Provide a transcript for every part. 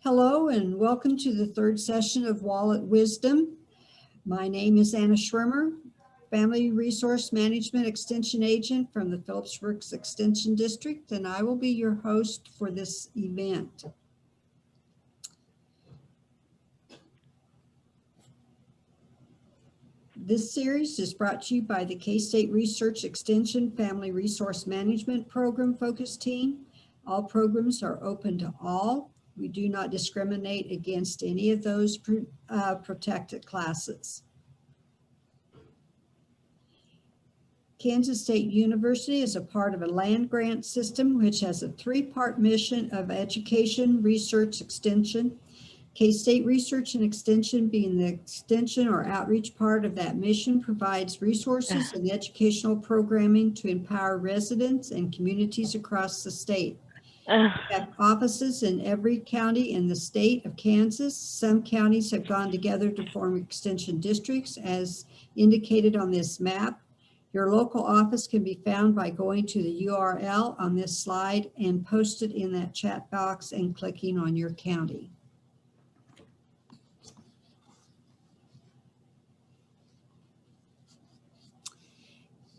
Hello and welcome to the third session of Wallet Wisdom. My name is Anna Schwimmer, Family Resource Management Extension Agent from the Phillips Works Extension District, and I will be your host for this event. This series is brought to you by the K-State Research Extension Family Resource Management Program Focus Team. All programs are open to all. We do not discriminate against any of those protected classes. Kansas State University is a part of a land grant system which has a three-part mission of education, research, extension. K-State Research and Extension, being the extension or outreach part of that mission, provides resources and educational programming to empower residents and communities across the state. We have offices in every county in the state of Kansas. Some counties have gone together to form extension districts as indicated on this map. Your local office can be found by going to the URL on this slide and posted in that chat box and clicking on your county.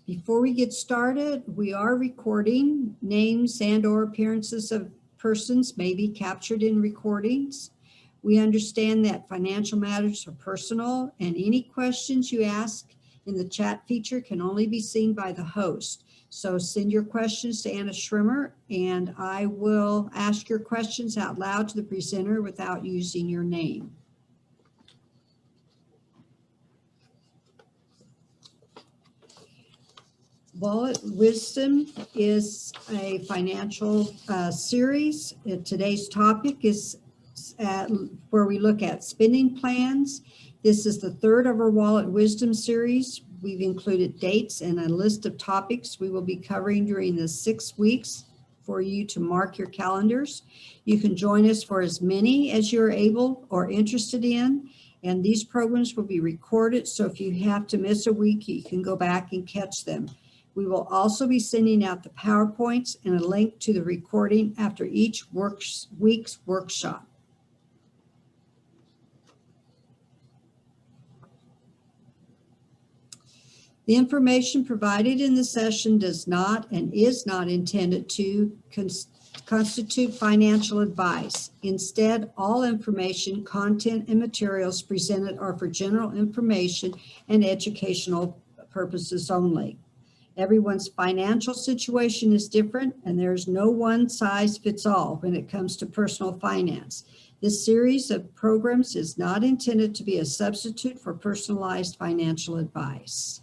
Before we get started, we are recording. Names and/or appearances of persons may be captured in recordings. We understand that financial matters are personal, and any questions you ask in the chat feature can only be seen by the host. So send your questions to Anna Schwimmer, and I will ask your questions out loud to the presenter without using your name. Wallet Wisdom is a financial series. Today's topic is where we look at spending plans. This is the third of our Wallet Wisdom series. We've included dates and a list of topics we will be covering during the 6 weeks for you to mark your calendars. You can join us for as many as you're able or interested in, and these programs will be recorded, so if you have to miss a week, you can go back and catch them. We will also be sending out the PowerPoints and a link to the recording after each week's workshop. The information provided in the session does not and is not intended to constitute financial advice. Instead, all information, content, and materials presented are for general information and educational purposes only. Everyone's financial situation is different, and there's no one size fits all when it comes to personal finance. This series of programs is not intended to be a substitute for personalized financial advice.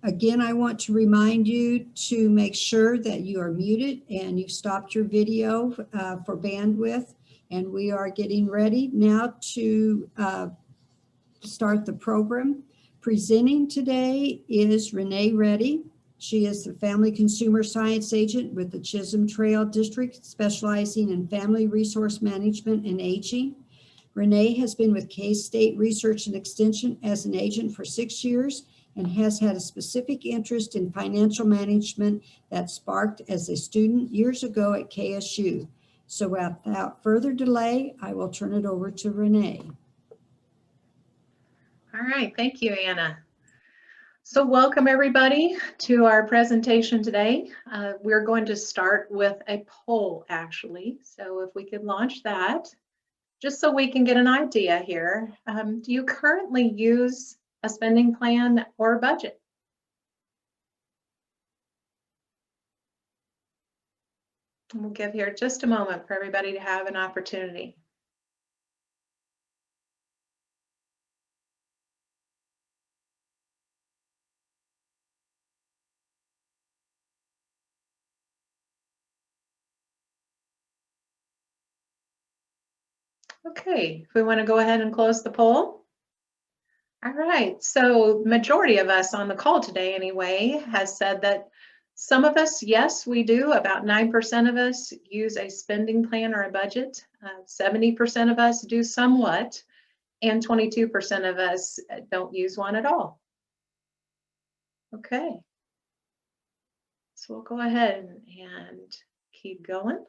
Again, I want to remind you to make sure that you are muted and you've stopped your video for bandwidth. And we are getting ready now to start the program. Presenting today is Renae Riedy. She is the Family Consumer Science Agent with the Chisholm Trail District, specializing in family resource management and aging. Renae has been with K-State Research and Extension as an agent for 6 years and has had a specific interest in financial management that sparked as a student years ago at KSU. So without further delay, I will turn it over to Renae. All right, thank you, Anna. So welcome everybody to our presentation today. We're going to start with a poll actually. So if we could launch that, just so we can get an idea here. Do you currently use a spending plan or a budget? And we'll give here just a moment for everybody to have an opportunity. Okay, if we want to go ahead and close the poll. All right, so majority of us on the call today anyway has said that some of us, yes, we do. About 9% of us use a spending plan or a budget. 70% of us do somewhat, and 22% of us don't use one at all. Okay. So we'll go ahead and keep going.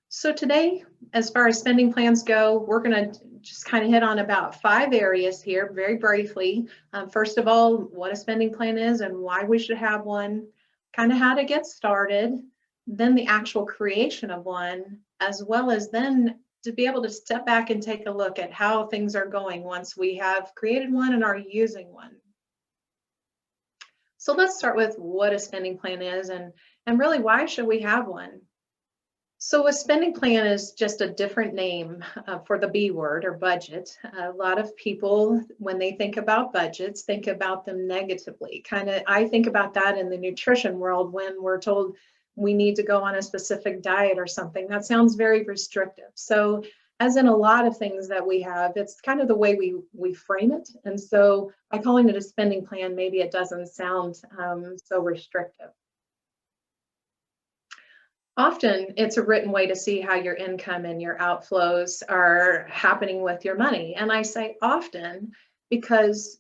So today, as far as spending plans go, we're going to just kind of hit on about 5 areas here very briefly. First of all, what a spending plan is and why we should have one, kind of how to get started, then the actual creation of one, as well as then to be able to step back and take a look at how things are going once we have created one and are using one. So let's start with what a spending plan is and really why should we have one? So a spending plan is just a different name for the B word or budget. A lot of people, when they think about budgets, think about them negatively. I think about that in the nutrition world when we're told we need to go on a specific diet or something. That sounds very restrictive. So as in a lot of things that we have, it's kind of the way we frame it. And so by calling it a spending plan, maybe it doesn't sound so restrictive. Often it's a written way to see how your income and your outflows are happening with your money. And I say often because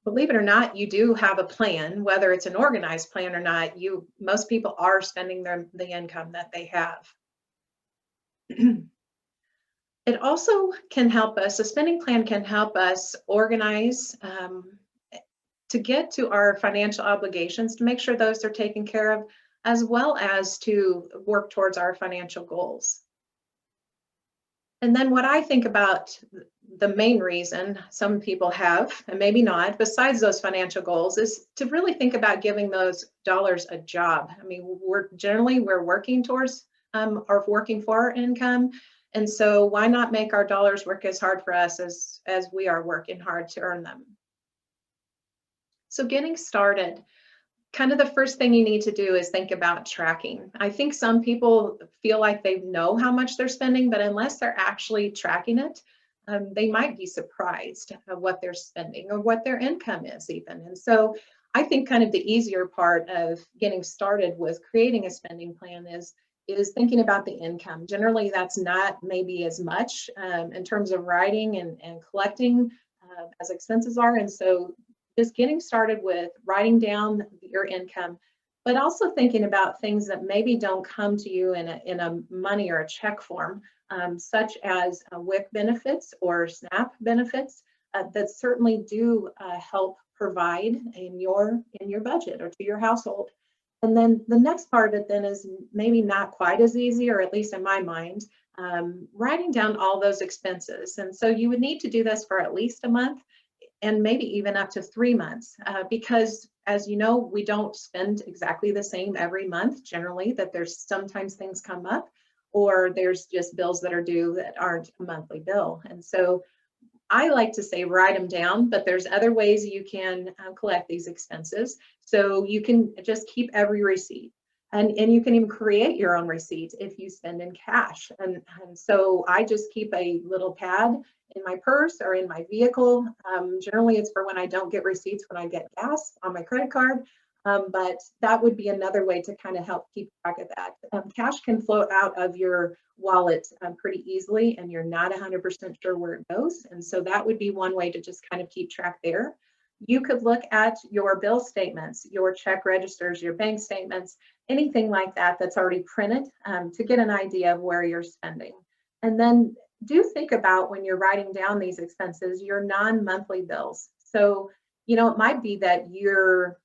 believe it or not, you do have a plan, whether it's an organized plan or not, most people are spending the income that they have. It also can help us, a spending plan can help us organize to get to our financial obligations, to make sure those are taken care of, as well as to work towards our financial goals. And then what I think about the main reason some people have, and maybe not, besides those financial goals, is to really think about giving those dollars a job. I mean, we're working towards or working for our income. And so why not make our dollars work as hard for us as we are working hard to earn them? So getting started, kind of the first thing you need to do is think about tracking. I think some people feel like they know how much they're spending, but unless they're actually tracking it, they might be surprised at what they're spending or what their income is even. And so I think kind of the easier part of getting started with creating a spending plan is thinking about the income. Generally, that's not maybe as much in terms of writing and collecting as expenses are. And so just getting started with writing down your income, but also thinking about things that maybe don't come to you in a money or a check form, such as WIC benefits or SNAP benefits that certainly do help provide in your budget or to your household. And then the next part of it then is maybe not quite as easy, or at least in my mind, writing down all those expenses. And so you would need to do this for at least a month, and maybe even up to 3 months, because as you know, we don't spend exactly the same every month generally, that there's sometimes things come up or there's just bills that are due that aren't a monthly bill. And so I like to say write them down, but there's other ways you can collect these expenses. So you can just keep every receipt. And you can even create your own receipt if you spend in cash. And so I just keep a little pad in my purse or in my vehicle. Generally, it's for when I don't get receipts when I get gas on my credit card. But that would be another way to kind of help keep track of that. Cash can float out of your wallet pretty easily, and you're not 100% sure where it goes. And so that would be one way to just kind of keep track there. You could look at your bill statements, your check registers, your bank statements, anything like that that's already printed to get an idea of where you're spending. And then do think about when you're writing down these expenses, your non-monthly bills. So, you know, it might be that your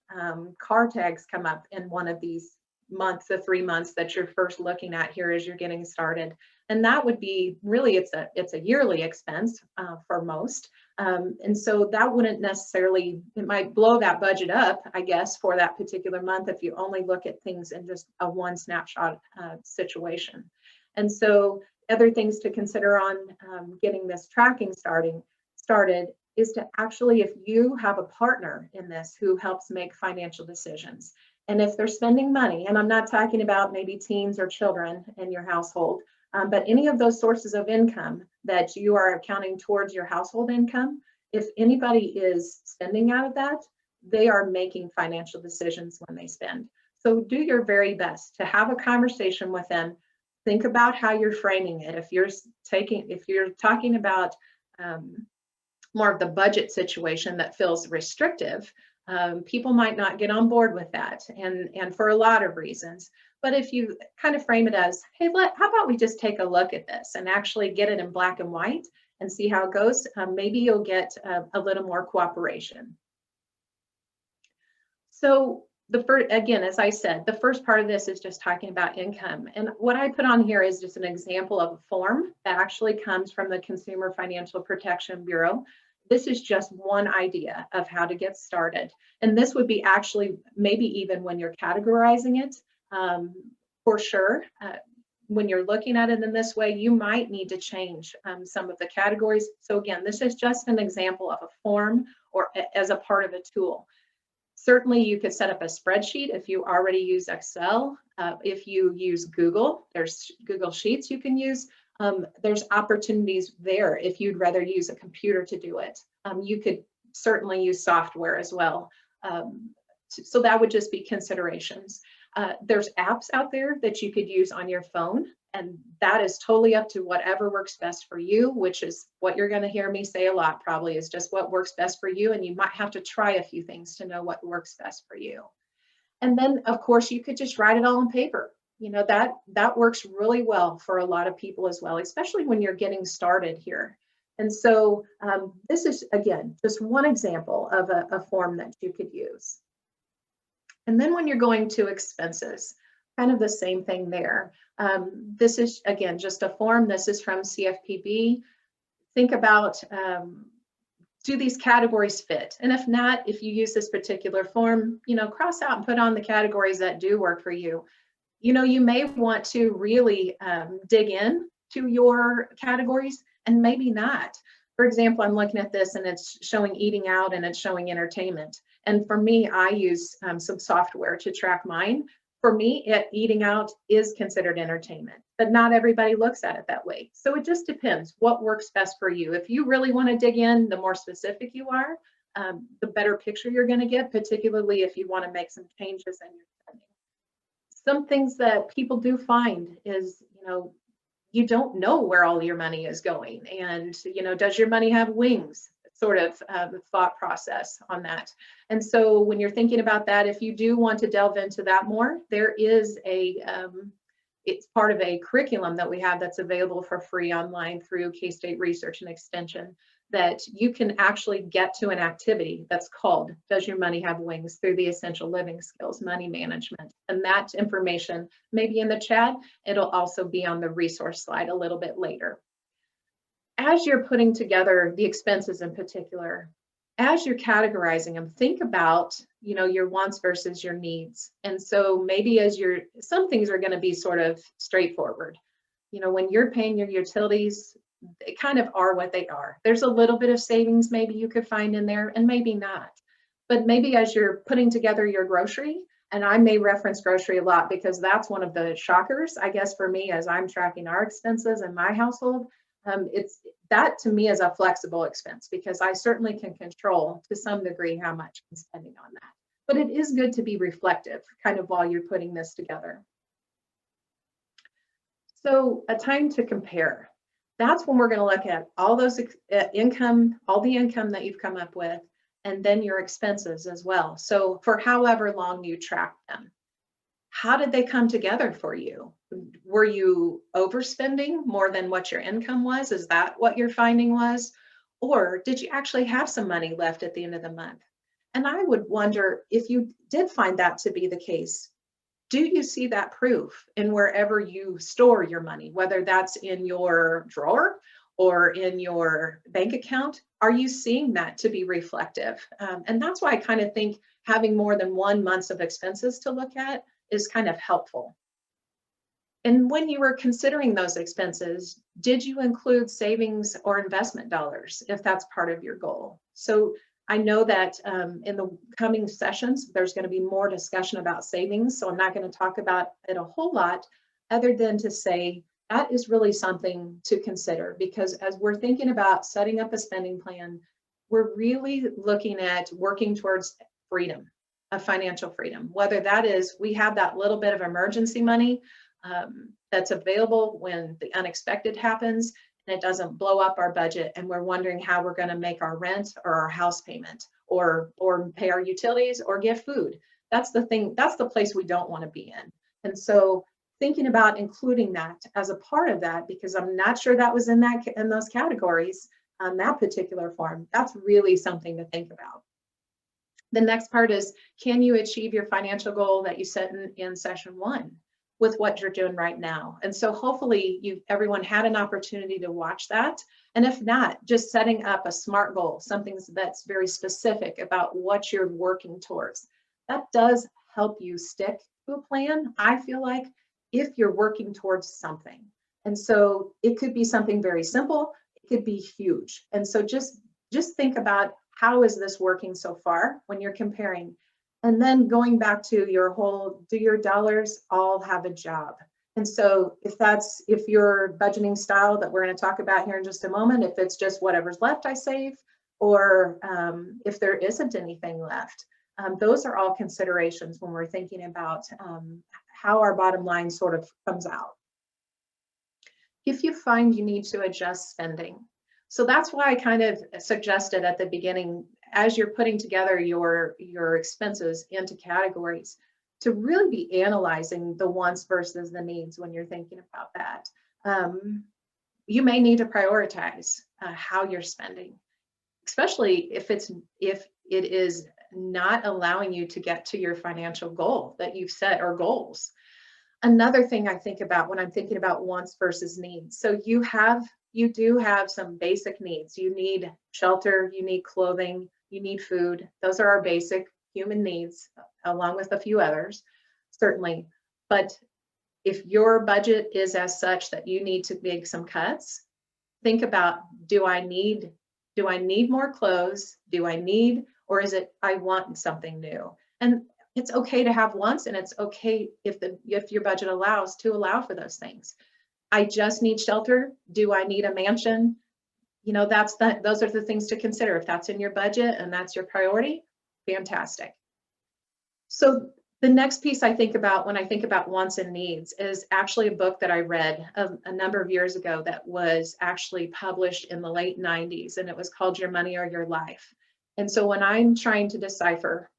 car tags come up in one of these months, the 3 months that you're first looking at here as you're getting started. And that would be really, it's a yearly expense for most. And so that wouldn't necessarily, it might blow that budget up, I guess, for that particular month if you only look at things in just a one snapshot situation. And so other things to consider on getting this tracking started is to actually, if you have a partner in this who helps make financial decisions, and if they're spending money, and I'm not talking about maybe teens or children in your household, but any of those sources of income that you are accounting towards your household income, if anybody is spending out of that, they are making financial decisions when they spend. So do your very best to have a conversation with them. Think about how you're framing it. If you're talking about more of the budget situation that feels restrictive, people might not get on board with that, and for a lot of reasons. But if you kind of frame it as, hey, how about we just take a look at this and actually get it in black and white and see how it goes, maybe you'll get a little more cooperation. So again, as I said, the first part of this is just talking about income. And what I put on here is just an example of a form that actually comes from the Consumer Financial Protection Bureau. This is just one idea of how to get started. And this would be actually maybe even when you're categorizing it, for sure. When you're looking at it in this way, you might need to change some of the categories. So again, this is just an example of a form or as a part of a tool. Certainly you could set up a spreadsheet if you already use Excel. If you use Google, there's Google Sheets you can use. There's opportunities there if you'd rather use a computer to do it. You could certainly use software as well. So that would just be considerations. There's apps out there that you could use on your phone, and that is totally up to whatever works best for you, which is what you're going to hear me say a lot probably, is just what works best for you, and you might have to try a few things to know what works best for you. And then of course you could just write it all on paper. You know, that works really well for a lot of people as well, especially when you're getting started here. And so this is, again, just one example of a form that you could use. And then when you're going to expenses, kind of the same thing there. This is, again, just a form. This is from CFPB. Think about, do these categories fit? And if not, if you use this particular form, you know, cross out and put on the categories that do work for you. You know, you may want to really dig in to your categories and maybe not. For example, I'm looking at this and it's showing eating out and it's showing entertainment. And for me, I use some software to track mine. For me, eating out is considered entertainment, but not everybody looks at it that way. So it just depends what works best for you. If you really want to dig in, the more specific you are, the better picture you're going to get, particularly if you want to make some changes in your spending. Some things that people do find is, you know, you don't know where all your money is going. And, you know, does your money have wings? Sort of thought process on that. And so when you're thinking about that, if you do want to delve into that more, there is it's part of a curriculum that we have that's available for free online through K-State Research and Extension, that you can actually get to an activity that's called Does Your Money Have Wings? Through the Essential Living Skills, Money Management. And that information may be in the chat. It'll also be on the resource slide a little bit later. As you're putting together the expenses in particular, as you're categorizing them, think about, you know, your wants versus your needs. And so maybe some things are going to be sort of straightforward. You know, when you're paying your utilities, they kind of are what they are. There's a little bit of savings maybe you could find in there and maybe not. But maybe as you're putting together your grocery, and I may reference grocery a lot because that's one of the shockers, I guess, for me as I'm tracking our expenses in my household. That to me is a flexible expense because I certainly can control to some degree how much I'm spending on that. But it is good to be reflective kind of while you're putting this together. So a time to compare. That's when we're going to look at all those income, all the income that you've come up with, and then your expenses as well. So for however long you track them. How did they come together for you? Were you overspending more than what your income was? Is that what your finding was? Or did you actually have some money left at the end of the month? And I would wonder if you did find that to be the case, do you see that proof in wherever you store your money, whether that's in your drawer or in your bank account? Are you seeing that to be reflective? And that's why I kind of think having more than 1 month of expenses to look at is kind of helpful. And when you were considering those expenses, did you include savings or investment dollars if that's part of your goal? So I know that in the coming sessions, there's going to be more discussion about savings. So I'm not going to talk about it a whole lot other than to say that is really something to consider, because as we're thinking about setting up a spending plan, we're really looking at working towards freedom, of financial freedom, whether that is we have that little bit of emergency money that's available when the unexpected happens, and it doesn't blow up our budget and we're wondering how we're going to make our rent or our house payment or pay our utilities or get food. That's the thing, that's the place we don't want to be in. And so thinking about including that as a part of that, because I'm not sure that was in those categories on that particular form, that's really something to think about. The next part is, can you achieve your financial goal that you set in session 1 with what you're doing right now? And so hopefully everyone had an opportunity to watch that. And if not, just setting up a SMART goal, something that's very specific about what you're working towards. That does help you stick to a plan, I feel like, if you're working towards something. And so it could be something very simple, it could be huge. And so just think about, how is this working so far when you're comparing? And then going back to your whole, do your dollars all have a job? And so if your budgeting style that we're going to talk about here in just a moment, if it's just whatever's left I save, or if there isn't anything left, those are all considerations when we're thinking about how our bottom line sort of comes out. If you find you need to adjust spending, so that's why I kind of suggested at the beginning, as you're putting together your expenses into categories, to really be analyzing the wants versus the needs when you're thinking about that. You may need to prioritize how you're spending, especially if it is not allowing you to get to your financial goal that you've set, or goals. Another thing I think about when I'm thinking about wants versus needs. So you do have some basic needs. You need shelter, you need clothing, you need food. Those are our basic human needs, along with a few others, certainly. But if your budget is as such that you need to make some cuts, think about, do I need more clothes? Or is it, I want something new? And it's okay to have wants, and it's okay if your budget allows to allow for those things. I just need shelter. Do I need a mansion? Those are the things to consider. If that's in your budget and that's your priority, fantastic. So the next piece I think about when I think about wants and needs is actually a book that I read a number of years ago that was actually published in the late 90s, and it was called Your Money or Your Life. And so when I'm trying to decipher,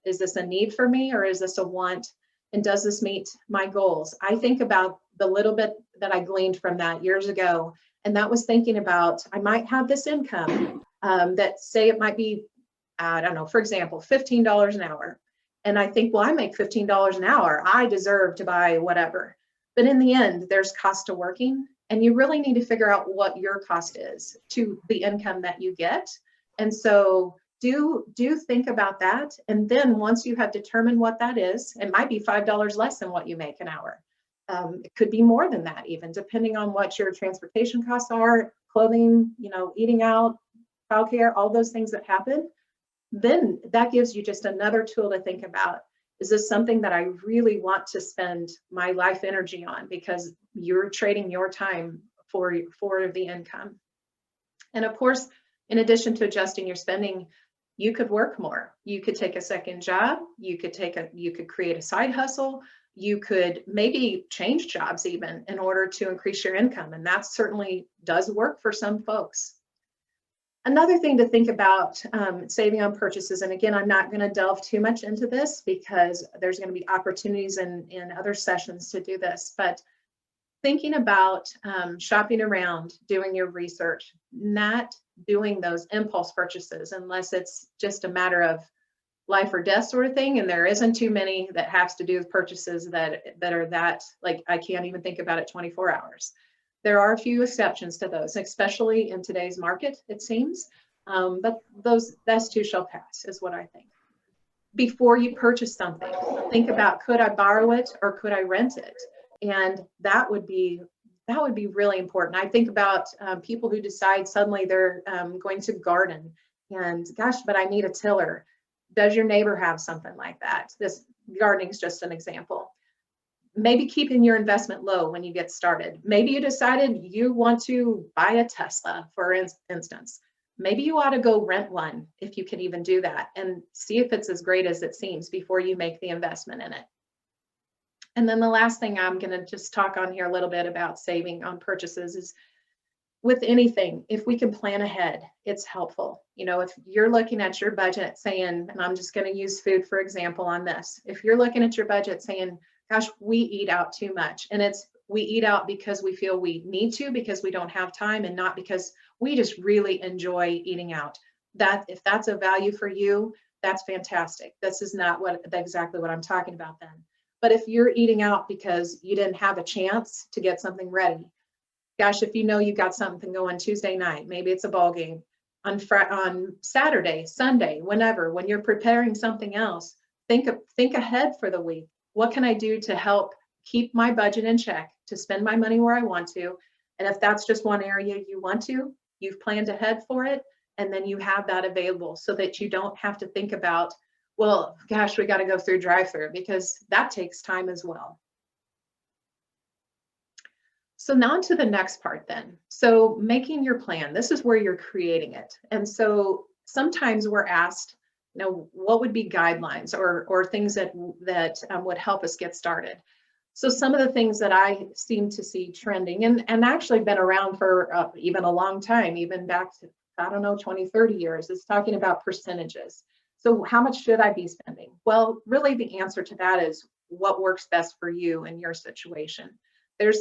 is this a need for me or is this a want? And does this meet my goals? I think about the little bit that I gleaned from that years ago. And that was thinking about, I might have this income that, say it might be, I don't know, for example, $15 an hour. And I think, well, I make $15 an hour. I deserve to buy whatever. But in the end, there's cost to working. And you really need to figure out what your cost is to the income that you get. And so do think about that. And then once you have determined what that is, it might be $5 less than what you make an hour. It could be more than that, even depending on what your transportation costs are, clothing, eating out, childcare, all those things that happen. Then that gives you just another tool to think about. Is this something that I really want to spend my life energy on, because you're trading your time for the income? And of course, in addition to adjusting your spending, you could work more. You could take a second job. You could create a side hustle. You could maybe change jobs even in order to increase your income. And that certainly does work for some folks. Another thing to think about, saving on purchases, and again, I'm not going to delve too much into this because there's going to be opportunities in other sessions to do this, but thinking about shopping around, doing your research, not doing those impulse purchases unless it's just a matter of life or death sort of thing. And there isn't too many that has to do with purchases that are that, like, I can't even think about it 24 hours. There are a few exceptions to those, especially in today's market, it seems. But those too shall pass, is what I think. Before you purchase something, think about, could I borrow it or could I rent it? And that would be really important. I think about people who decide suddenly they're going to garden, and gosh, but I need a tiller. Does your neighbor have something like that? This gardening is just an example. Maybe keeping your investment low when you get started. Maybe you decided you want to buy a Tesla, for instance. Maybe you ought to go rent one, if you can even do that, and see if it's as great as it seems before you make the investment in it. And then the last thing I'm going to just talk on here a little bit about saving on purchases is with anything, if we can plan ahead, it's helpful. You know, if you're looking at your budget saying, and I'm just going to use food for example on this, if you're looking at your budget saying, gosh, we eat out too much, and we eat out because we feel we need to, because we don't have time, and not because we just really enjoy eating out. That if that's a value for you, that's fantastic. This is not exactly what I'm talking about then. But if you're eating out because you didn't have a chance to get something ready, gosh, if you know you got something going Tuesday night, maybe it's a ball game on Saturday, Sunday, whenever, when you're preparing something else, think ahead for the week. What can I do to help keep my budget in check, to spend my money where I want to? And if that's just one area you want to, you've planned ahead for it, and then you have that available so that you don't have to think about, well, gosh, we got to go through drive-through, because that takes time as well. So now to the next part then. So making your plan, this is where you're creating it. And so sometimes we're asked, you know, what would be guidelines or things that would help us get started. So some of the things that I seem to see trending and actually been around for even a long time, even back to, I don't know, 20, 30 years, is talking about percentages. So how much should I be spending? Well, really the answer to that is what works best for you in your situation. There's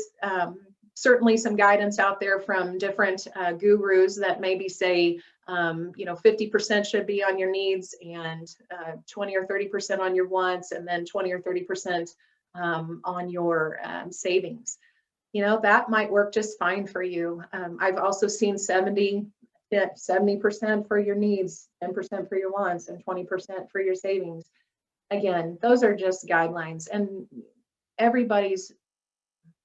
certainly some guidance out there from different gurus that maybe say, you know, 50% should be on your needs, and 20 or 30% on your wants, and then 20 or 30% on your savings. You know, that might work just fine for you. I've also seen 70% for your needs, 10% for your wants, and 20% for your savings. Again, those are just guidelines, and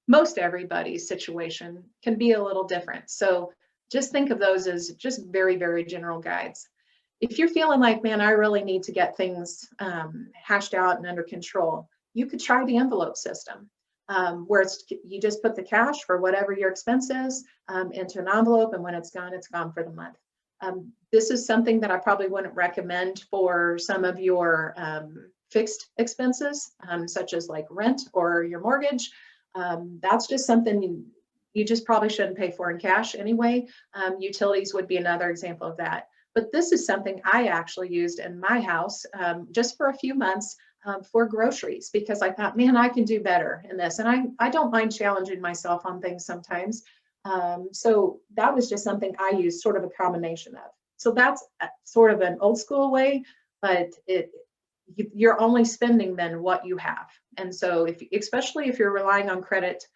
most everybody's situation can be a little different. So just think of those as just very, very general guides. If you're feeling like, man, I really need to get things hashed out and under control, you could try the envelope system, where you just put the cash for whatever your expense is into an envelope, and when it's gone for the month. This is something that I probably wouldn't recommend for some of your fixed expenses, such as like rent or your mortgage. That's just something you just probably shouldn't pay for in cash anyway. Utilities would be another example of that. But this is something I actually used in my house just for a few months for groceries, because I thought, man, I can do better in this. And I don't mind challenging myself on things sometimes. So that was just something I used, sort of a combination of. So that's sort of an old school way, but you're only spending then what you have. And so especially if you're relying on credit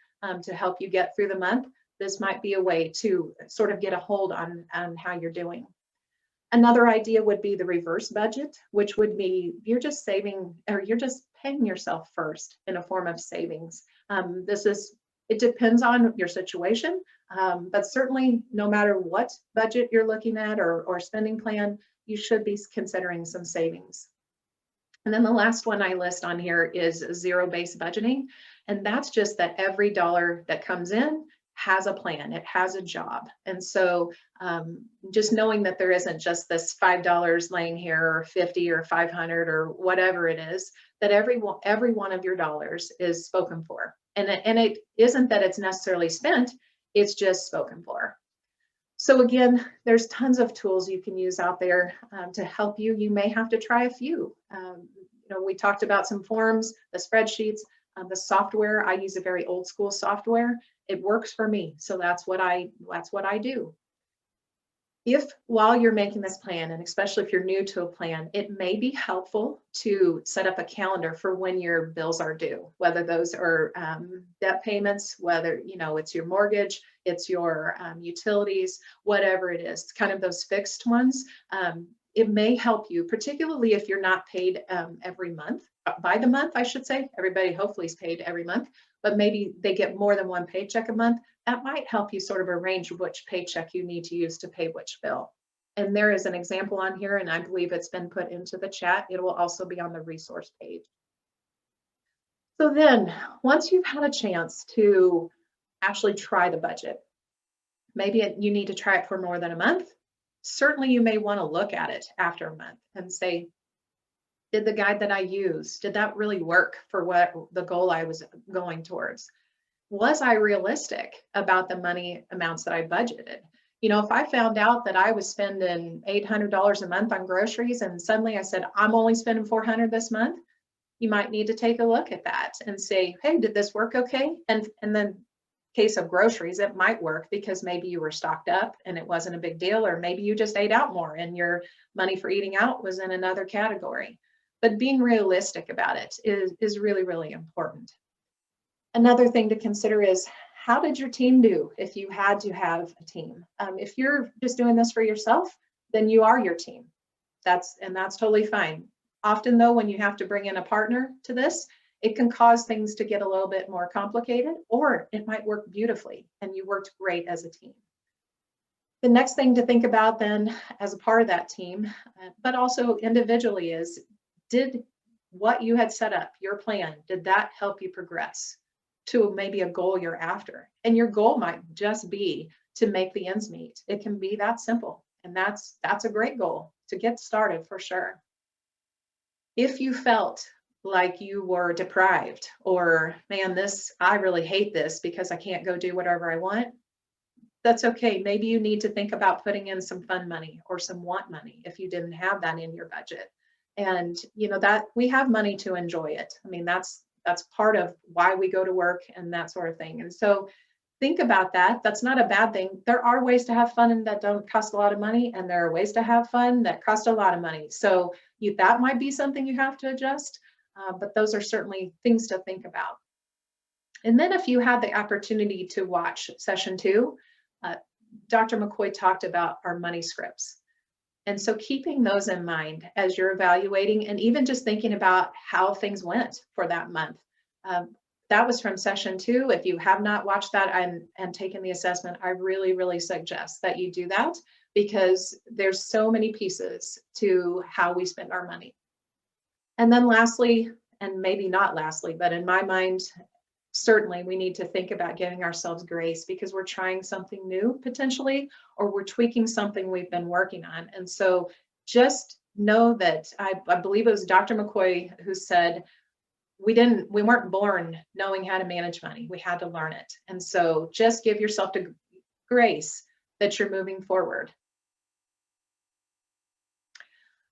to help you get through the month, this might be a way to sort of get a hold on how you're doing. Another idea would be the reverse budget, which would be you're just saving, or you're just paying yourself first in a form of savings. It depends on your situation, but certainly no matter what budget you're looking at or spending plan, you should be considering some savings. And then the last one I list on here is zero-based budgeting. And that's just that every dollar that comes in has a plan, it has a job. And so just knowing that there isn't just this $5 laying here, or 50 or 500 or whatever it is, that every one of your dollars is spoken for. And it isn't that it's necessarily spent, it's just spoken for. So again, there's tons of tools you can use out there to help you. You may have to try a few. You know, we talked about some forms, the spreadsheets, the software. I use a very old school software. It works for me, so that's what I do. If while you're making this plan, and especially if you're new to a plan, it may be helpful to set up a calendar for when your bills are due, whether those are debt payments, whether, you know, it's your mortgage, it's your utilities, whatever it is, kind of those fixed ones. It may help you, particularly if you're not paid every month, by the month, I should say. Everybody hopefully is paid every month, but maybe they get more than one paycheck a month. That might help you sort of arrange which paycheck you need to use to pay which bill. And there is an example on here, and I believe it's been put into the chat. It will also be on the resource page. So then, once you've had a chance to actually try the budget, maybe you need to try it for more than a month. Certainly you may want to look at it after a month and say, did the guide that I used, did that really work for what the goal I was going towards? was I realistic about the money amounts that I budgeted? You know, if I found out that I was spending $800 a month on groceries and suddenly I said, I'm only spending $400 this month, you might need to take a look at that and say, hey, did this work okay? And then case of groceries, it might work because maybe you were stocked up and it wasn't a big deal, or maybe you just ate out more and your money for eating out was in another category. But being realistic about it is really, really important. Another thing to consider is, how did your team do if you had to have a team? If you're just doing this for yourself, then you are your team. That's totally fine. Often though, when you have to bring in a partner to this, it can cause things to get a little bit more complicated, or it might work beautifully and you worked great as a team. The next thing to think about then as a part of that team, but also individually, is, did what you had set up, your plan, did that help you progress to maybe a goal you're after? And your goal might just be to make the ends meet. It can be that simple. And that's a great goal to get started for sure. If you felt like you were deprived, or man, I really hate this because I can't go do whatever I want, that's okay. Maybe you need to think about putting in some fun money or some want money if you didn't have that in your budget. And you know that we have money to enjoy it. I mean, that's part of why we go to work and that sort of thing. And so think about that. That's not a bad thing. There are ways to have fun and that don't cost a lot of money, and there are ways to have fun that cost a lot of money. So that might be something you have to adjust, but those are certainly things to think about. And then if you had the opportunity to watch session 2, Dr. McCoy talked about our money scripts. And so keeping those in mind as you're evaluating, and even just thinking about how things went for that month. That was from session 2. If you have not watched that and taken the assessment, I really, really suggest that you do that, because there's so many pieces to how we spend our money. And then lastly, and maybe not lastly, but in my mind, certainly we need to think about giving ourselves grace, because we're trying something new potentially, or we're tweaking something we've been working on. And so just know that I believe it was Dr. McCoy who said, we weren't born knowing how to manage money. We had to learn it. And so just give yourself the grace that you're moving forward.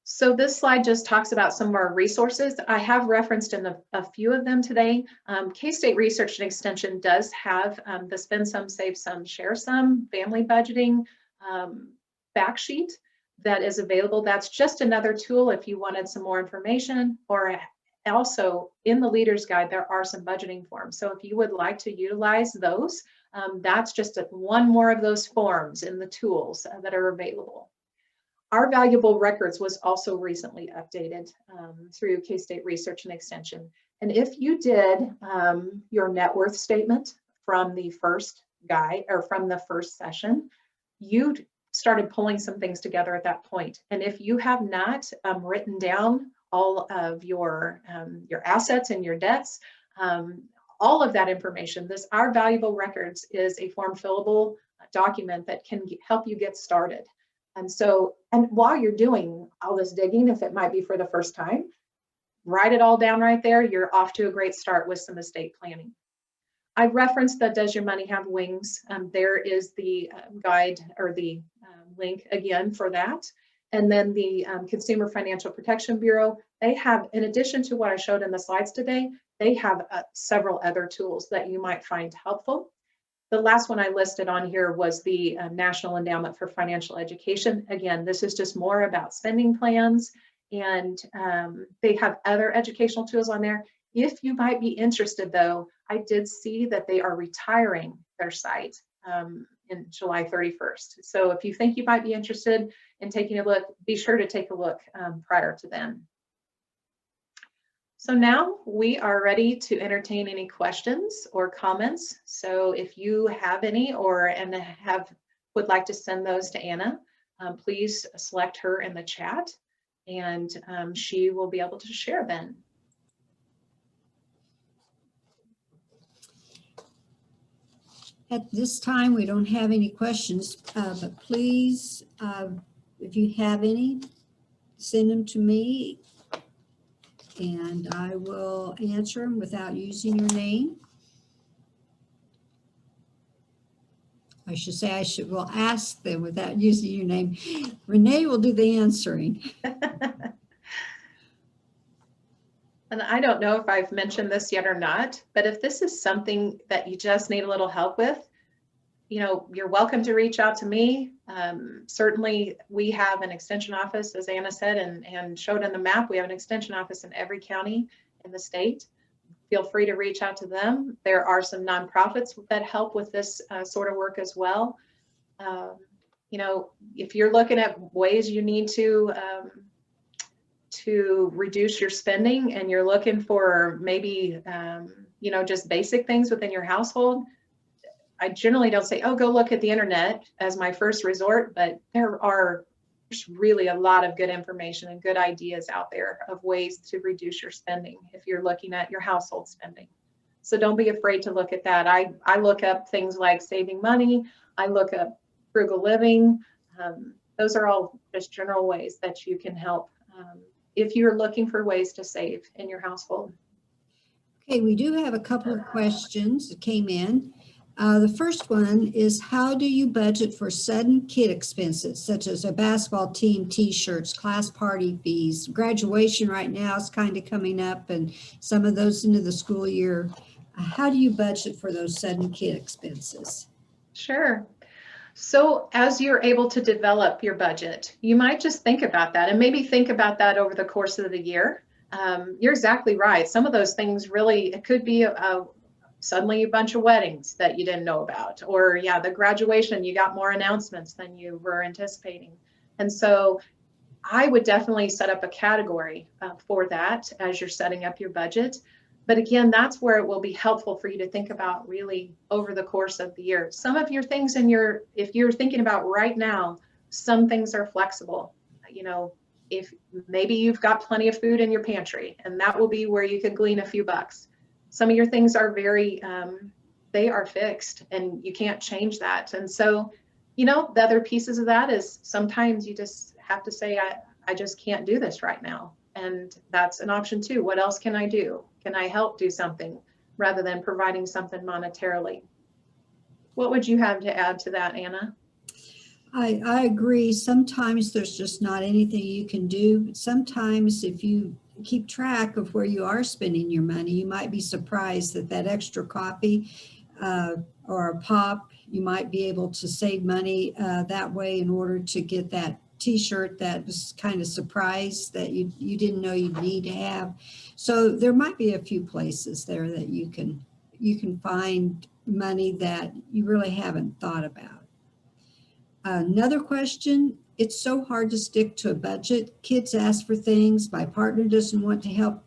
So this slide just talks about some of our resources. I have referenced in a few of them today. K-State Research and Extension does have the Spend Some, Save Some, Share Some family budgeting back sheet that is available. That's just another tool if you wanted some more information, or also in the Leader's Guide, there are some budgeting forms. So if you would like to utilize those, that's just one more of those forms in the tools that are available. Our valuable records was also recently updated through K-State Research and Extension. And if you did your net worth statement from the first guide, or from the first session, you started pulling some things together at that point. And if you have not written down all of your assets and your debts, all of that information, our valuable records is a form fillable document that can help you get started. And so, and while you're doing all this digging, if it might be for the first time, write it all down right there. You're off to a great start with some estate planning. I referenced the Does Your Money Have Wings? There is the guide, or the link again for that. And then the Consumer Financial Protection Bureau, they have, in addition to what I showed in the slides today, they have several other tools that you might find helpful. The last one I listed on here was the National Endowment for Financial Education. Again, this is just more about spending plans, and they have other educational tools on there. If you might be interested though, I did see that they are retiring their site in July 31st. So if you think you might be interested in taking a look, be sure to take a look prior to then. So now we are ready to entertain any questions or comments. So if you have any, would like to send those to Anna, please select her in the chat, and she will be able to share then. At this time, we don't have any questions, but please, if you have any, send them to me, and I will answer them without using your name. I should say, will ask them without using your name. Renae will do the answering. And I don't know if I've mentioned this yet or not, but if this is something that you just need a little help with, you're welcome to reach out to me. Certainly, we have an extension office, as Anna said, and showed in the map. We have an extension office in every county in the state. Feel free to reach out to them. There are some nonprofits that help with this sort of work as well. If you're looking at ways you need to reduce your spending and you're looking for maybe, just basic things within your household, I generally don't say, oh, go look at the internet as my first resort, but there's really a lot of good information and good ideas out there of ways to reduce your spending if you're looking at your household spending. So don't be afraid to look at that. I look up things like saving money. I look up frugal living. Those are all just general ways that you can help if you're looking for ways to save in your household. Okay, we do have a couple of questions that came in. The first one is, how do you budget for sudden kid expenses, such as a basketball team t-shirts, class party fees, graduation right now is kind of coming up, and some of those into the school year. How do you budget for those sudden kid expenses? Sure. So as you're able to develop your budget, you might just think about that and maybe think about that over the course of the year. You're exactly right. Some of those things really, it could be suddenly a bunch of weddings that you didn't know about, or the graduation, you got more announcements than you were anticipating. And so I would definitely set up a category for that as you're setting up your budget. But again, that's where it will be helpful for you to think about really over the course of the year. Some of your things if you're thinking about right now, some things are flexible. If maybe you've got plenty of food in your pantry, and that will be where you could glean a few bucks. Some of your things are they are fixed and you can't change that. And so, the other pieces of that is sometimes you just have to say, I just can't do this right now. And that's an option too. What else can I do? Can I help do something rather than providing something monetarily? What would you have to add to that, Anna? I agree. Sometimes there's just not anything you can do. Sometimes if you keep track of where you are spending your money, you might be surprised that extra coffee or a pop, you might be able to save money that way in order to get that t-shirt that was kind of surprised that you didn't know you'd need to have. So there might be a few places there that you can find money that you really haven't thought about. Another question, it's so hard to stick to a budget. Kids ask for things. My partner doesn't want to help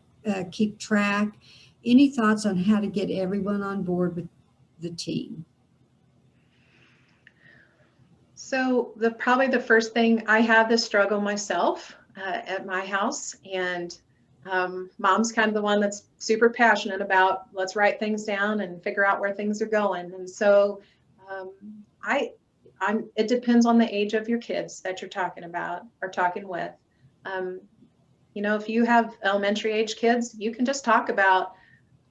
keep track. Any thoughts on how to get everyone on board with the team? So probably the first thing, I have this struggle myself at my house, and mom's kind of the one that's super passionate about let's write things down and figure out where things are going. And so it depends on the age of your kids that you're talking about or talking with. If you have elementary age kids, you can just talk about,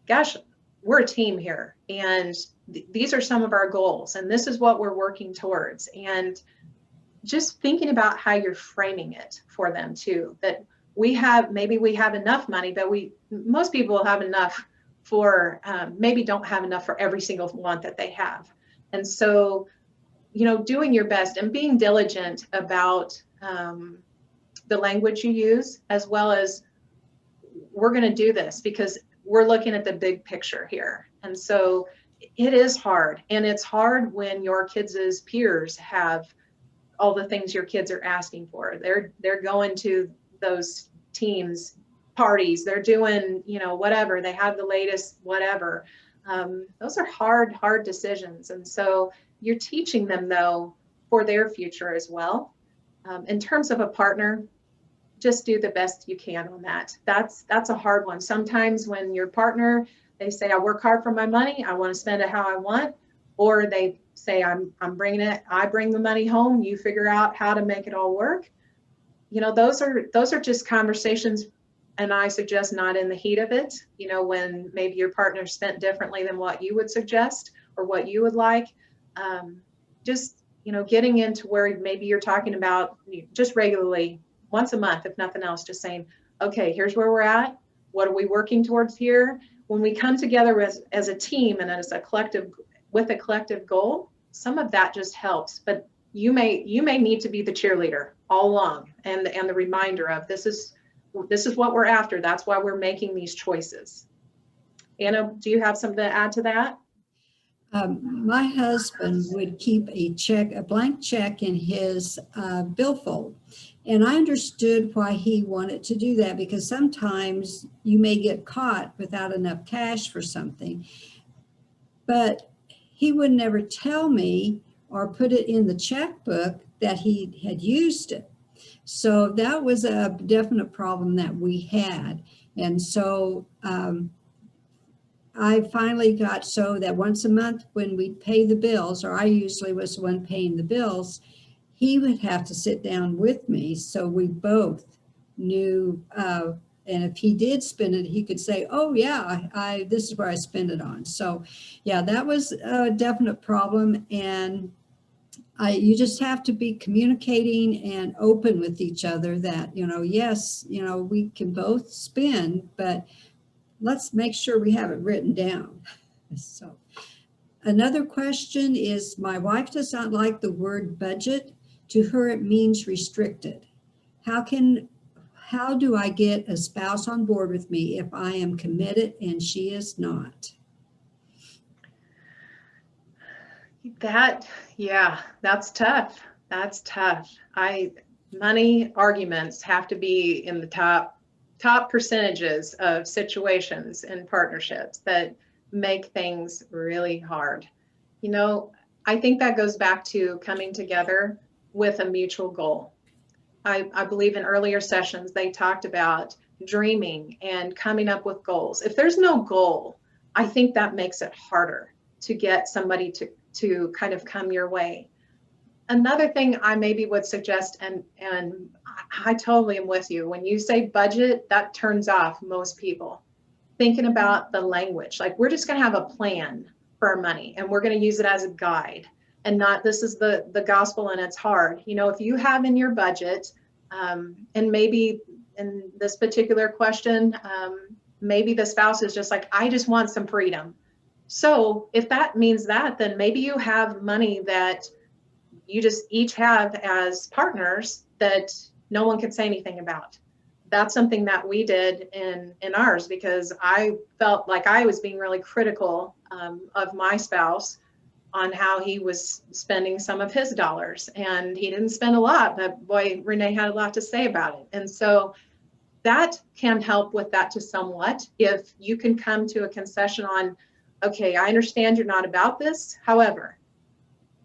gosh, we're a team here, and these are some of our goals, and this is what we're working towards. And just thinking about how you're framing it for them too, that maybe we have enough money, but most people have enough for, maybe don't have enough for every single want that they have. And so, doing your best and being diligent about the language you use, as well as, we're going to do this because we're looking at the big picture here. And so it is hard. And it's hard when your kids' peers have all the things your kids are asking for. They're going to those teams parties, they're doing, whatever, they have the latest, whatever. Those are hard decisions. And so you're teaching them though, for their future as well. In terms of a partner, just do the best you can on that. That's a hard one. Sometimes when your partner, they say, I work hard for my money, I want to spend it how I want, or they say, I'm bringing it, I bring the money home, you figure out how to make it all work. Those are just conversations, and I suggest not in the heat of it, when maybe your partner spent differently than what you would suggest or what you would like. just, getting into where maybe you're talking about just regularly once a month, if nothing else, just saying, okay, here's where we're at. What are we working towards here? When we come together as a team and as a collective, with a collective goal, some of that just helps. But you may need to be the cheerleader all along, and the reminder of this is what we're after. That's why we're making these choices. Anna, do you have something to add to that? My husband would keep a blank check in his billfold. And I understood why he wanted to do that, because sometimes you may get caught without enough cash for something. But he would never tell me or put it in the checkbook that he had used it. So that was a definite problem that we had. And so I finally got so that once a month when we'd pay the bills, or I usually was the one paying the bills, he would have to sit down with me so we both knew. And if he did spend it, he could say, oh yeah, this is where I spend it on. So yeah, that was a definite problem. And you just have to be communicating and open with each other that, yes, we can both spend, but let's make sure we have it written down. So another question is, my wife does not like the word budget. To her, it means restricted. How do I get a spouse on board with me if I am committed and she is not? That's tough. That's tough. Money arguments have to be in the top percentages of situations and partnerships that make things really hard. I think that goes back to coming together with a mutual goal. I believe in earlier sessions, they talked about dreaming and coming up with goals. If there's no goal, I think that makes it harder to get somebody to kind of come your way. Another thing I maybe would suggest, and I totally am with you, when you say budget, that turns off most people. Thinking about the language, like we're just going to have a plan for our money and we're going to use it as a guide, and not this is the gospel and it's hard. If you have in your budget, and maybe in this particular question, maybe the spouse is just like, I just want some freedom. So if that means that, then maybe you have money that you just each have as partners that no one can say anything about. That's something that we did in ours, because I felt like I was being really critical of my spouse on how he was spending some of his dollars. And he didn't spend a lot, but boy, Renae had a lot to say about it. And so that can help with that to somewhat, if you can come to a concession on, okay, I understand you're not about this. However,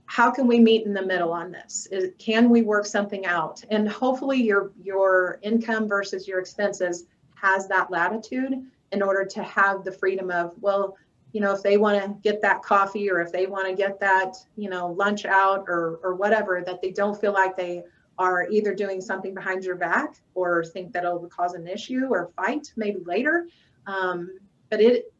how can we meet in the middle on this? Can we work something out? And hopefully your income versus your expenses has that latitude in order to have the freedom of, well, if they want to get that coffee, or if they want to get that, lunch out or whatever, that they don't feel like they are either doing something behind your back or think that it'll cause an issue or fight maybe later. But it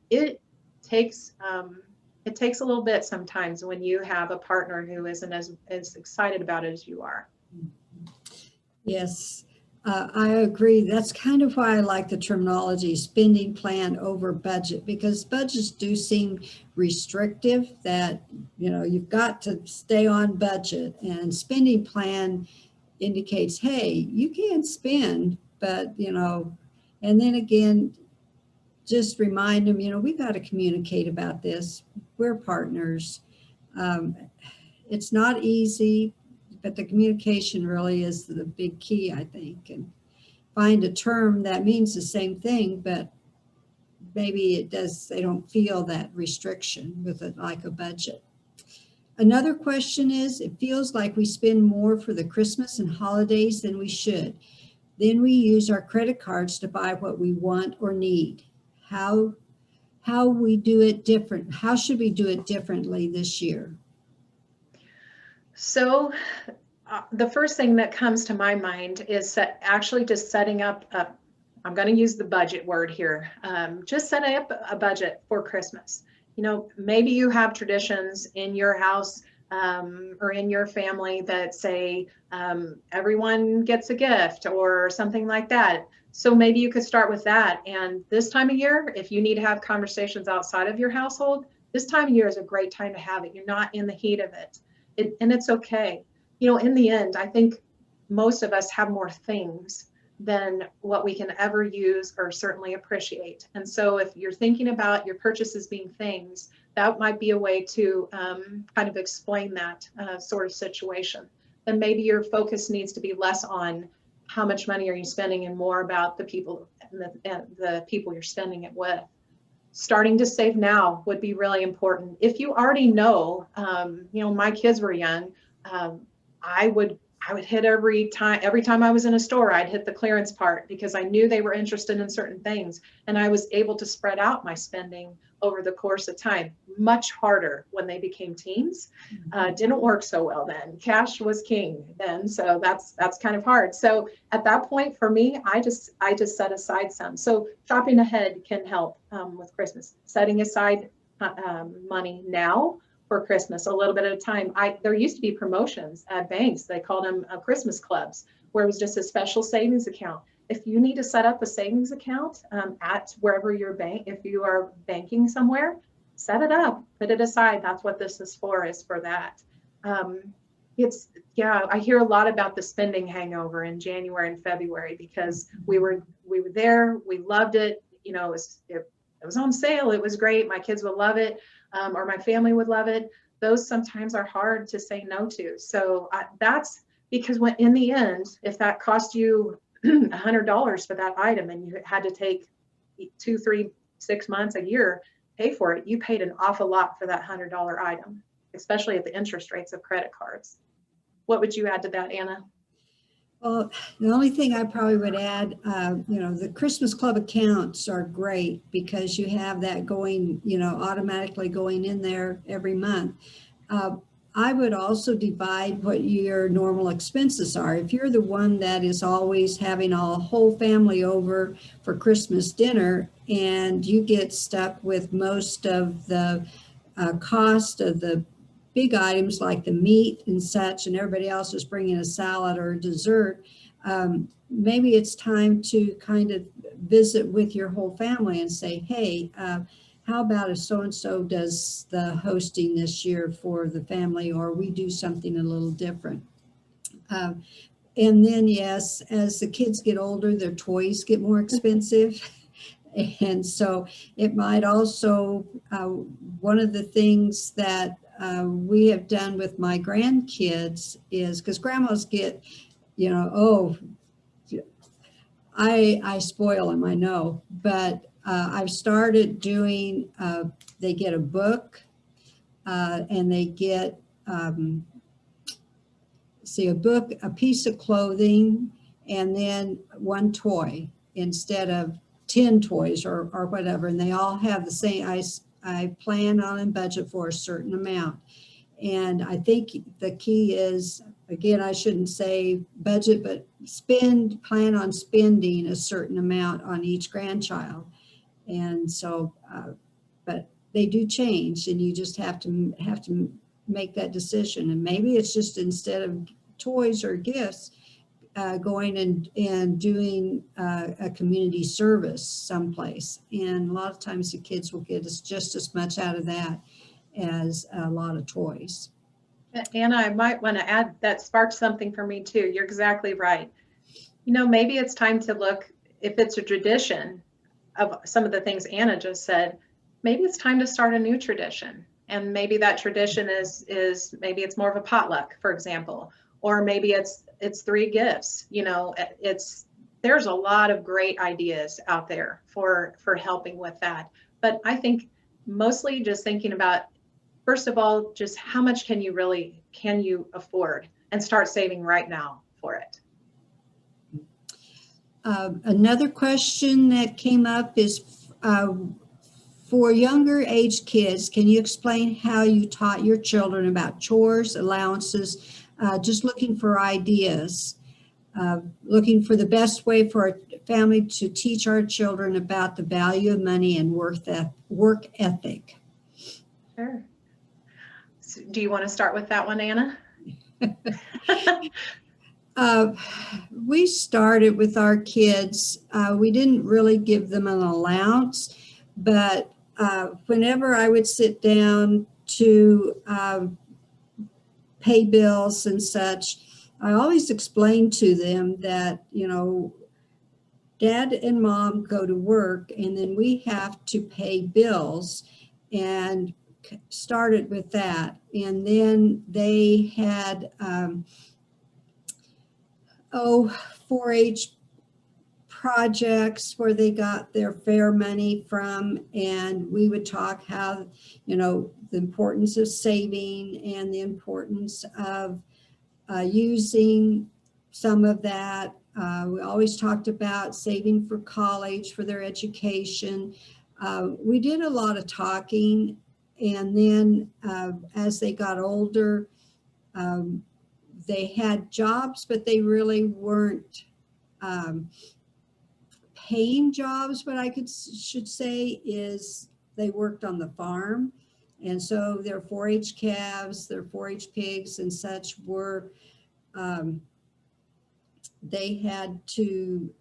takes a little bit sometimes when you have a partner who isn't as excited about it as you are. Yes, I agree. That's kind of why I like the terminology spending plan over budget, because budgets do seem restrictive, that, you've got to stay on budget, and spending plan indicates, hey, you can spend, but, and then again, just remind them, we got to communicate about this. We're partners. It's not easy, but the communication really is the big key, I think. And find a term that means the same thing, but maybe they don't feel that restriction with it, like a budget. Another question is, it feels like we spend more for the Christmas and holidays than we should. Then we use our credit cards to buy what we want or need. How we do it different? How should we do it differently this year? So the first thing that comes to my mind is actually just setting up I'm going to use the budget word here. Just setting up a budget for Christmas. Maybe you have traditions in your house or in your family that say everyone gets a gift or something like that. So maybe you could start with that. And this time of year, if you need to have conversations outside of your household, this time of year is a great time to have it. You're not in the heat of it, and it's okay. You know, in the end, I think most of us have more things than what we can ever use or certainly appreciate. And so if you're thinking about your purchases being things, that might be a way to kind of explain that sort of situation. Then maybe your focus needs to be less on how much money are you spending and more about the people and the people you're spending it with. Starting to save now would be really important. If you already know, you know, my kids were young, I would hit every time I was in a store, I'd hit the clearance part because I knew they were interested in certain things, and I was able to spread out my spending over the course of time. Much harder when they became teens. Didn't work so well then. Cash was king then, so that's kind of hard. So at that point for me, I just set aside some. So shopping ahead can help with Christmas. Setting aside money now for Christmas, a little bit at a time. There used to be promotions at banks. They called them Christmas clubs, where it was just a special savings account. If you need to set up a savings account at wherever your bank, if you are banking somewhere, set it up, put it aside. That's what this is for that. I hear a lot about the spending hangover in January and February because we were there, we loved it. You know, it was on sale. It was great. My kids would love it. Or my family would love it. Those sometimes are hard to say no to. So that's because when in the end, if that cost you $100 for that item and you had to take 2, 3, 6 months, a year, pay for it, you paid an awful lot for that $100 item, especially at the interest rates of credit cards. What would you add to that, Anna? Well, the only thing I probably would add, you know, the Christmas Club accounts are great because you have that going, you know, automatically going in there every month. I would also divide what your normal expenses are. If you're the one that is always having a whole family over for Christmas dinner and you get stuck with most of the cost of the big items like the meat and such, and everybody else is bringing a salad or a dessert, maybe it's time to kind of visit with your whole family and say, hey, how about if so-and-so does the hosting this year for the family, or we do something a little different. And then, yes, as the kids get older, their toys get more expensive. And so it might also, one of the things that we have done with my grandkids is, because grandmas get, you know, oh, I spoil them, I know, but I've started doing, they get a book and they get, a book, a piece of clothing, and then one toy instead of 10 toys or whatever. And they all have the same, I plan on and budget for a certain amount. And I think the key is, again, I shouldn't say budget, but plan on spending a certain amount on each grandchild. And so, but they do change, and you just have to make that decision. And maybe it's just instead of toys or gifts, going and doing a community service someplace. And a lot of times the kids will get just as much out of that as a lot of toys. Anna, I might want to add, that sparked something for me too. You're exactly right. You know, maybe it's time to look, if it's a tradition of some of the things Anna just said, maybe it's time to start a new tradition. And maybe that tradition is maybe it's more of a potluck, for example, or maybe it's 3 gifts. You know, there's a lot of great ideas out there for helping with that. But I think mostly just thinking about, first of all, just how much can you afford, and start saving right now for it. Another question that came up is, for younger age kids, can you explain how you taught your children about chores, allowances, just looking for ideas, looking for the best way for our family to teach our children about the value of money and work ethic? Sure. Do you want to start with that one, Anna? We started with our kids. We didn't really give them an allowance, but whenever I would sit down to pay bills and such, I always explained to them that, you know, Dad and Mom go to work and then we have to pay bills, and started with that. And then they had, 4-H projects where they got their fair money from, and we would talk how, you know, the importance of saving and the importance of using some of that. We always talked about saving for college, for their education. We did a lot of talking, and then as they got older, they had jobs, but they really weren't paying jobs. What I should say is they worked on the farm. And so their 4-H calves, their 4-H pigs and such were, they had to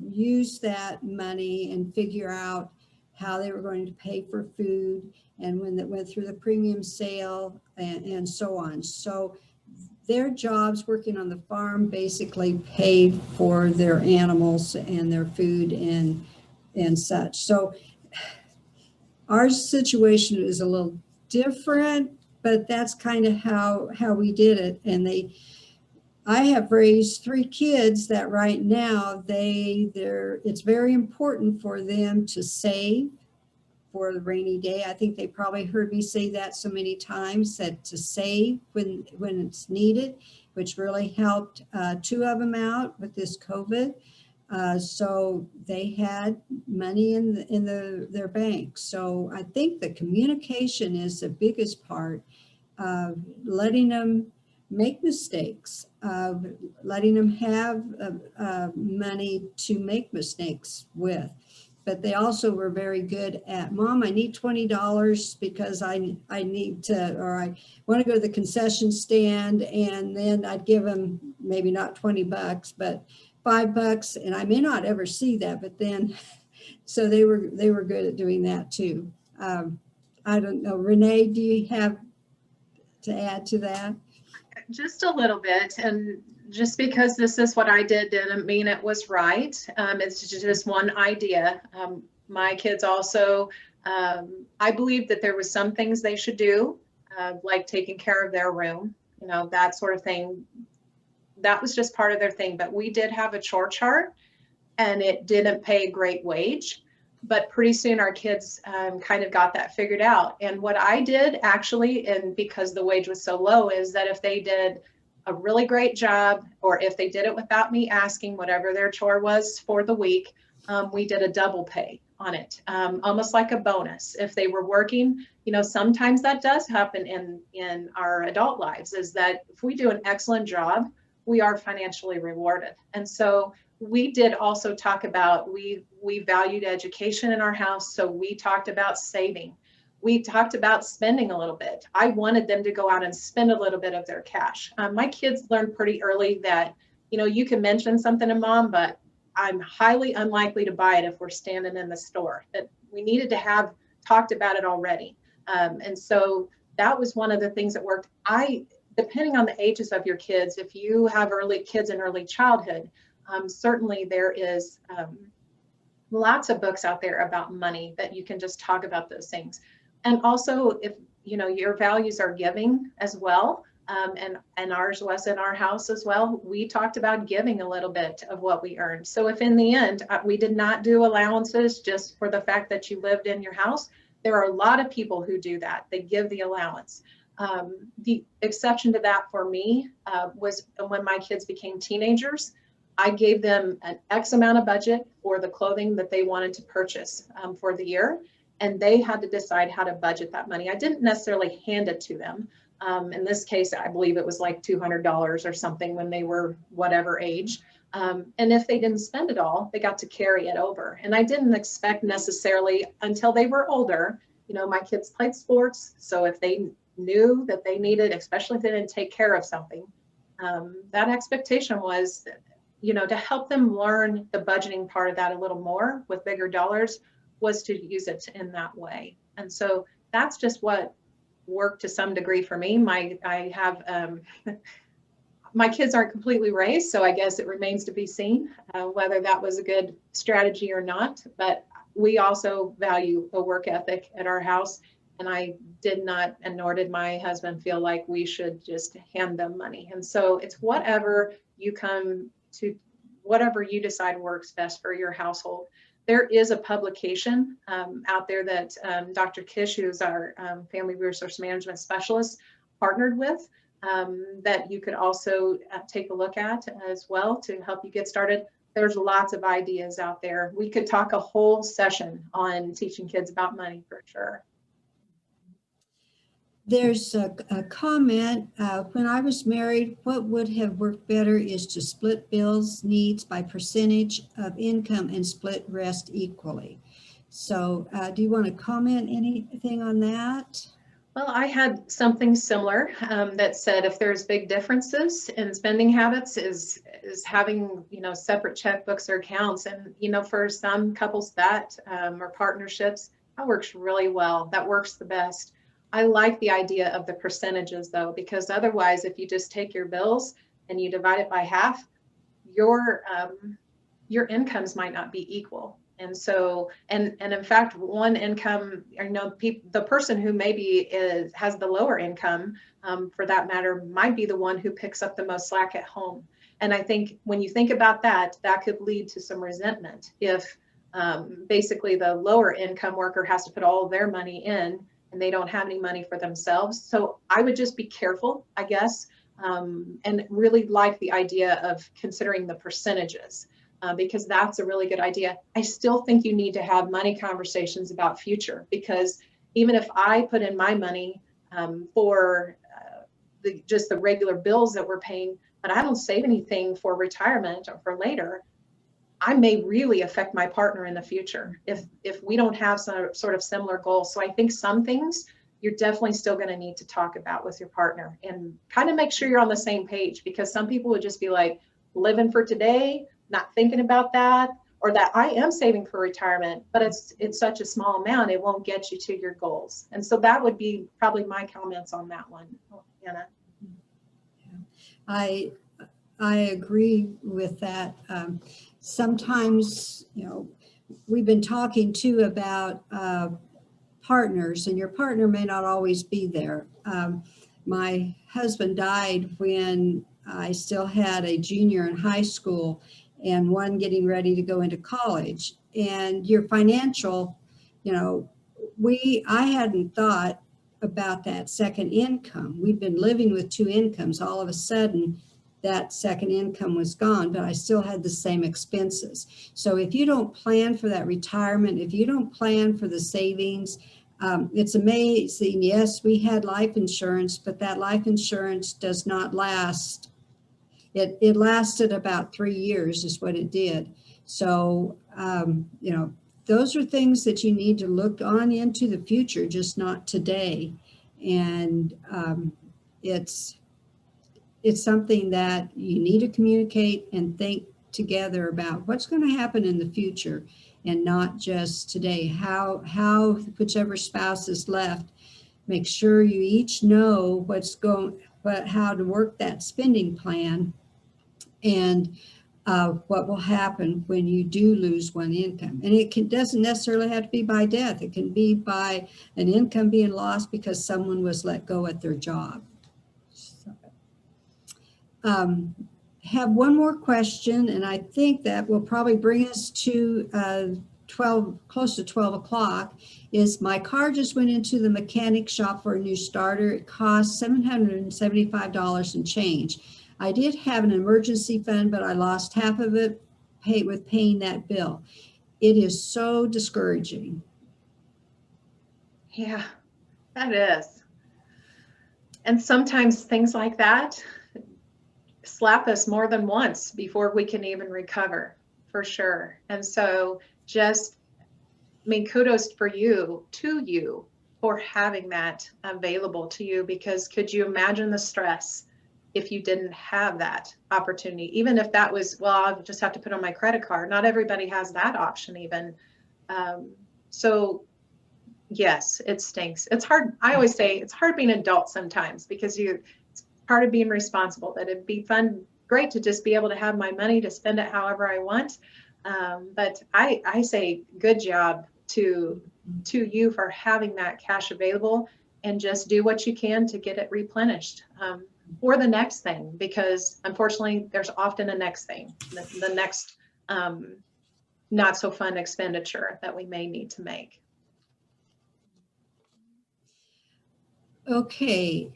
use that money and figure out how they were going to pay for food, and when that went through the premium sale and so on. So their jobs working on the farm basically paid for their animals and their food and such. So our situation is a little different, but that's kind of how we did it. And I have raised 3 kids that right now it's very important for them to save for the rainy day. I think they probably heard me say that so many times, that to save when it's needed, which really helped 2 of them out with this COVID. So they had money in their bank. So I think the communication is the biggest part of letting them make mistakes, letting them have money to make mistakes with. But they also were very good at, Mom, I need $20 because I need to, or I want to go to the concession stand. And then I'd give them maybe not $20, but $5. And I may not ever see that, but then, so they were good at doing that too. I don't know, Renee, do you have to add to that? Just a little bit. And just because this is what I did didn't mean it was right. It's just one idea. My kids also, I believe that there was some things they should do, like taking care of their room, you know, that sort of thing. That was just part of their thing. But we did have a chore chart, and it didn't pay a great wage. But pretty soon our kids kind of got that figured out. And what I did actually, and because the wage was so low, is that if they did a really great job, or if they did it without me asking, whatever their chore was for the week, we did a double pay on it, almost like a bonus. If they were working, you know, sometimes that does happen in our adult lives, is that if we do an excellent job, we are financially rewarded. And so we did also talk about, we valued education in our house. So we talked about saving. We talked about spending a little bit. I wanted them to go out and spend a little bit of their cash. My kids learned pretty early that, you know, you can mention something to Mom, but I'm highly unlikely to buy it if we're standing in the store. That we needed to have talked about it already. And so that was one of the things that worked. Depending on the ages of your kids, if you have kids in early childhood, certainly there is lots of books out there about money that you can just talk about those things. And also, if you know your values are giving as well, and ours was in our house as well, we talked about giving a little bit of what we earned. So if in the end we did not do allowances just for the fact that you lived in your house, there are a lot of people who do that. They give the allowance. The exception to that for me was when my kids became teenagers. I gave them an X amount of budget for the clothing that they wanted to purchase for the year, and they had to decide how to budget that money. I didn't necessarily hand it to them. In this case, I believe it was like $200 or something when they were whatever age. And if they didn't spend it all, they got to carry it over. And I didn't expect necessarily until they were older. You know, my kids played sports, so if they knew that they needed, especially if they didn't take care of something, that expectation was, to help them learn the budgeting part of that a little more with bigger dollars, was to use it in that way. And so that's just what worked to some degree for me. I have my kids aren't completely raised, so I guess it remains to be seen whether that was a good strategy or not. But we also value a work ethic at our house, and I did not, and nor did my husband, feel like we should just hand them money. And so it's whatever you come to, whatever you decide works best for your household. There is a publication out there that Dr. Kish, who's our family resource management specialist, partnered with, that you could also take a look at as well to help you get started. There's lots of ideas out there. We could talk a whole session on teaching kids about money for sure. There's a comment, when I was married, what would have worked better is to split bills needs by percentage of income and split rest equally. So do you want to comment anything on that? Well, I had something similar that said if there's big differences in spending habits, is having separate checkbooks or accounts. And for some couples that or partnerships, that works really well. That works the best. I like the idea of the percentages though, because otherwise, if you just take your bills and you divide it by half, your incomes might not be equal. And so, and in fact, one income, the person who maybe has the lower income, for that matter, might be the one who picks up the most slack at home. And I think when you think about that, that could lead to some resentment if basically the lower income worker has to put all of their money in and they don't have any money for themselves. So I would just be careful, I guess, and really like the idea of considering the percentages. Because that's a really good idea. I still think you need to have money conversations about future, because even if I put in my money for just the regular bills that we're paying, but I don't save anything for retirement or for later, I may really affect my partner in the future if we don't have some sort of similar goals. So I think some things you're definitely still going to need to talk about with your partner and kind of make sure you're on the same page, because some people would just be like living for today, not thinking about that, or that I am saving for retirement, but it's such a small amount, it won't get you to your goals. And so that would be probably my comments on that one, Anna. I agree with that. Sometimes, we've been talking too about partners, and your partner may not always be there. My husband died when I still had a junior in high school and one getting ready to go into college. And your financial, I hadn't thought about that second income. We've been living with two incomes. All of a sudden, that second income was gone, but I still had the same expenses. So if you don't plan for that retirement, if you don't plan for the savings, it's amazing. Yes, we had life insurance, but that life insurance does not last. It lasted about 3 years is what it did. So, those are things that you need to look on into the future, just not today. And it's something that you need to communicate and think together about what's going to happen in the future, and not just today. How whichever spouse is left, make sure you each know how to work that spending plan, and what will happen when you do lose one income. And it doesn't necessarily have to be by death. It can be by an income being lost because someone was let go at their job. So, have one more question, and I think that will probably bring us to close to 12 o'clock, is my car just went into the mechanic shop for a new starter. It cost $775 and change. I did have an emergency fund, but I lost half of it with paying that bill. It is so discouraging. Yeah, that is. And sometimes things like that slap us more than once before we can even recover, for sure. And so kudos to you for having that available to you, because could you imagine the stress if you didn't have that opportunity? Even if that was, well, I'll just have to put on my credit card. Not everybody has that option even. So yes, it stinks. It's hard. I always say it's hard being an adult sometimes, because it's part of being responsible. That it'd be great to just be able to have my money to spend it however I want. But I say good job to you for having that cash available, and just do what you can to get it replenished for the next thing, because unfortunately there's often a next thing, the next not so fun expenditure that we may need to make. Okay.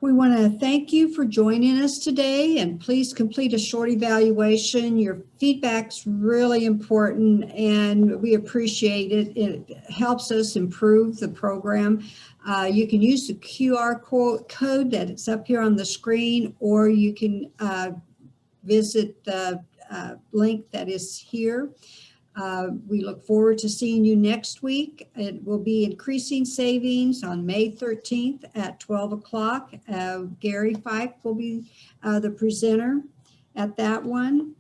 We want to thank you for joining us today, and please complete a short evaluation. Your feedback's really important and we appreciate it. It helps us improve the program. You can use the QR code that is up here on the screen, or you can visit the link that is here. We look forward to seeing you next week. It will be Increasing Savings on May 13th at 12 o'clock. Gary Fife will be the presenter at that one.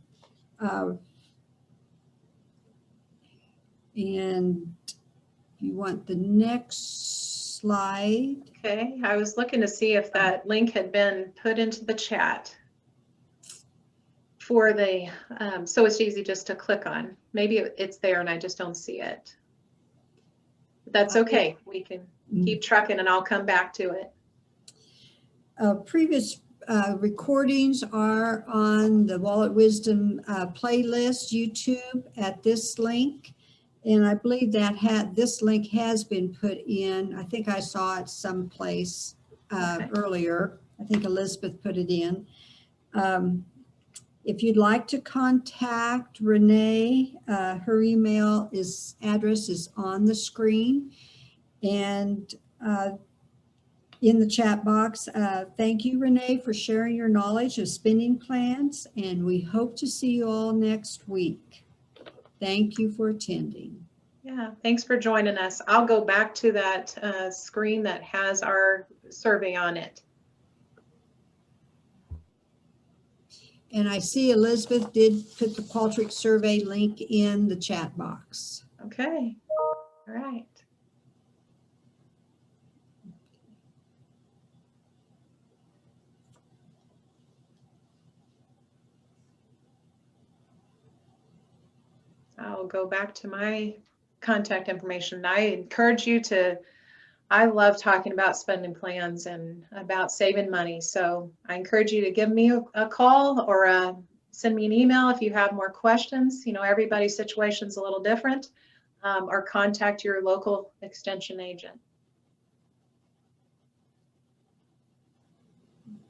And if you want the next slide. Okay, I was looking to see if that link had been put into the chat for the, so it's easy just to click on. Maybe it's there and I just don't see it. But that's okay. We can keep trucking and I'll come back to it. Previous recordings are on the Wallet Wisdom playlist, YouTube, at this link. And I believe that this link has been put in. I think I saw it someplace earlier. I think Elizabeth put it in. If you'd like to contact Renae, her email address is on the screen and in the chat box. Thank you, Renae, for sharing your knowledge of spending plans, and we hope to see you all next week. Thank you for attending. Yeah, thanks for joining us. I'll go back to that screen that has our survey on it. And I see Elizabeth did put the Qualtrics survey link in the chat box. Okay, all right. I'll go back to my contact information. I encourage you to, I love talking about spending plans and about saving money. So I encourage you to give me a call or send me an email if you have more questions. You know, everybody's situation is a little different, or contact your local extension agent.